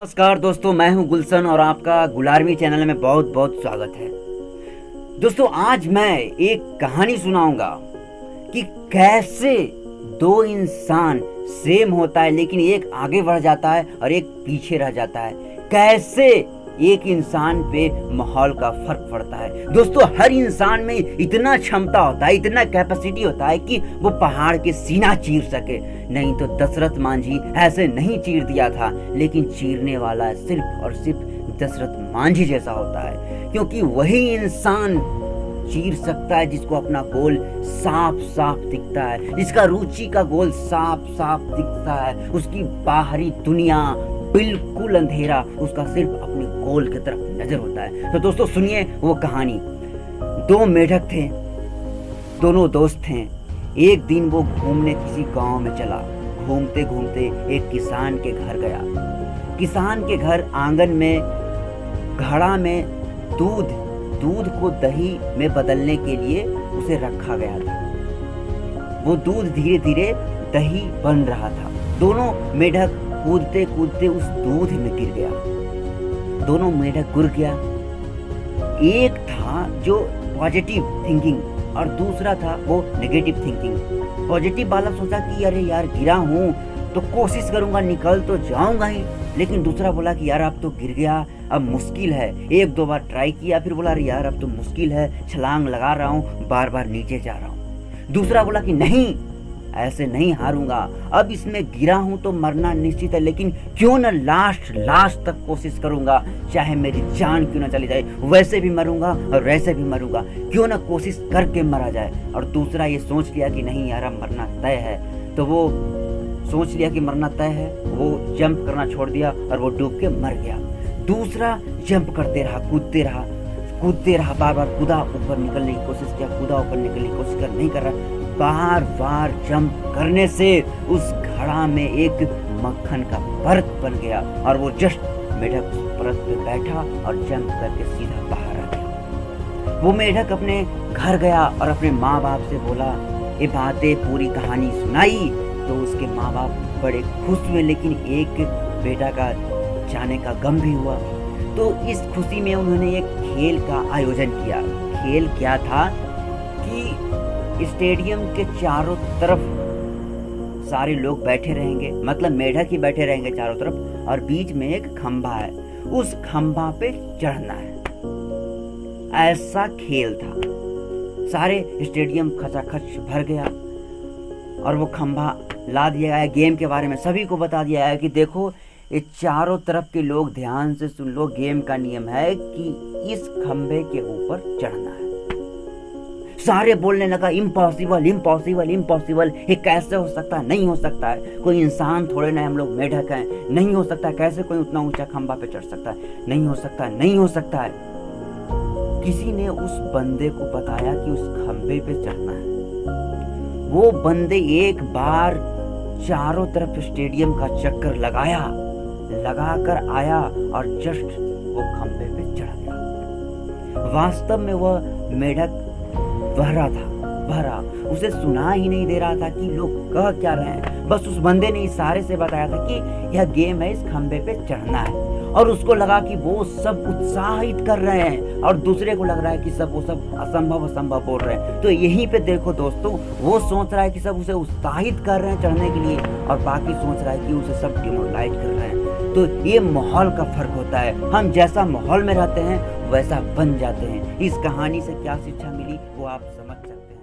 नमस्कार दोस्तों, मैं हूं गुलशन और आपका गुलारवी चैनल में बहुत बहुत स्वागत है। दोस्तों, आज मैं एक कहानी सुनाऊंगा कि कैसे दो इंसान सेम होता है लेकिन एक आगे बढ़ जाता है और एक पीछे रह जाता है। कैसे एक इंसान पे माहौल का फर्क पड़ता है। दोस्तों, हर इंसान में इतना क्षमता होता है, इतना कैपेसिटी होता है कि वो पहाड़ के सीना चीर सके। नहीं तो दशरथ मांझी ऐसे नहीं चीर दिया था, लेकिन चीरने वाला सिर्फ और सिर्फ दशरथ मांझी जैसा होता है, क्योंकि वही इंसान चीर सकता है जिसको अपना गोल साफ साफ दिखता है, जिसका रुचि का गोल साफ साफ दिखता है, उसकी बाहरी दुनिया बिल्कुल अंधेरा, उसका सिर्फ अपने गोल की तरफ नजर होता है। तो दोस्तों सुनिए वो कहानी। दो मेढक थे, दोनों दोस्त थे। एक दिन वो घूमने किसी गांव में चला। घूमते घूमते एक किसान के घर गया। किसान के घर आंगन में घड़ा में दूध को दही में बदलने के लिए उसे रखा गया था। वो दूध धीरे धीरे दही बन रहा था। दोनों मेढक कूदते कूदते उस दूध में गिर गया। दोनों मेढक गिर गया। एक था जो पॉजिटिव थिंकिंग और दूसरा था वो नेगेटिव थिंकिंग। पॉजिटिव वाला सोचा कि अरे यार गिरा हूँ तो कोशिश करूंगा, निकल तो जाऊंगा ही। लेकिन दूसरा बोला कि यार अब तो गिर गया, अब मुश्किल है। एक दो बार ट्राई किया, फिर बोला अरे यार अब तो मुश्किल है, छलांग लगा रहा हूँ, बार बार नीचे जा रहा हूँ। दूसरा बोला कि नहीं, ऐसे नहीं हारूंगा, अब इसमें गिरा हूं तो मरना निश्चित है, लेकिन क्यों ना लास्ट तक कोशिश करूंगा, चाहे मेरी जान क्यों ना चली जाए, वैसे भी मरूंगा और वैसे भी मरूंगा, क्यों ना कोशिश करके मरा जाए। और दूसरा ये सोच लिया कि नहीं यार अब मरना तय है, तो वो सोच लिया कि मरना तय है, वो जंप करना छोड़ दिया और वो डूब के मर गया। दूसरा जंप करते रहा, कूदते रहा, बार बार कूदा, ऊपर निकलने की कोशिश किया, कूदा, ऊपर निकलने की कोशिश कर, नहीं कर रहा। बार बार जंप करने से उस घड़ा में एक मक्खन का परत बन गया और वो जस्ट मेढक उस परत पे बैठा और जंप करके सीधा बाहर आ गया। वो मेढक अपने घर गया और अपने माँ बाप से बोला, ये बातें पूरी कहानी सुनाई तो उसके माँ बाप बड़े खुश हुए, लेकिन एक बेटा का जाने का गम भी हुआ। तो इस खुशी में उन्होंने एक खेल का आयोजन किया। खेल क्या था कि स्टेडियम के चारों तरफ सारे लोग बैठे रहेंगे, मतलब मेढक ही बैठे रहेंगे चारों तरफ, और बीच में एक खंभा है, उस खंभा पे चढ़ना है। ऐसा खेल था। सारे स्टेडियम खचाखच भर गया और वो खंभा ला दिया गया। गेम के बारे में सभी को बता दिया गया कि देखो ये चारों तरफ के लोग ध्यान से सुन लो, गेम का नियम है कि इस खंभे के ऊपर चढ़ना है। सारे बोलने लगा इम्पॉसिबल इम्पॉसिबल इम्पॉसिबल, ये कैसे हो सकता है, नहीं हो सकता है, कोई इंसान थोड़े ना, हम लोग मेढक हैं, नहीं हो सकता है, कैसे कोई उतना ऊंचा खंभा पे चढ़ सकता है, नहीं हो सकता है, नहीं हो सकता है। किसी ने उस बंदे को बताया कि उस खंभे पे चढ़ना है। वो बंदे एक बार चारों तरफ स्टेडियम का चक्कर लगा कर आया और जस्ट वो खंभे पे चढ़ गया। वास्तव में वह मेढक बहरा, उसे सुना ही नहीं दे रहा था कि लोग कह क्या रहे हैं। बस उस बंदे ने इशारे से बताया था कि यह गेम है, इस खंबे पे चढ़ना है, और उसको लगा कि वो सब उत्साहित कर रहे हैं और दूसरे को लग रहा है कि वो सब असंभव बोल रहे हैं। तो यहीं पे देखो दोस्तों, वो सोच रहा है कि सब उसे उत्साहित कर रहे हैं चढ़ने के लिए और बाकी सोच रहा है कि उसे सब डिमोरलाइज कर रहे हैं। तो ये माहौल का फर्क होता है। हम जैसा माहौल में रहते हैं वैसा बन जाते हैं। इस कहानी से क्या शिक्षा मिली वो आप समझ सकते हैं।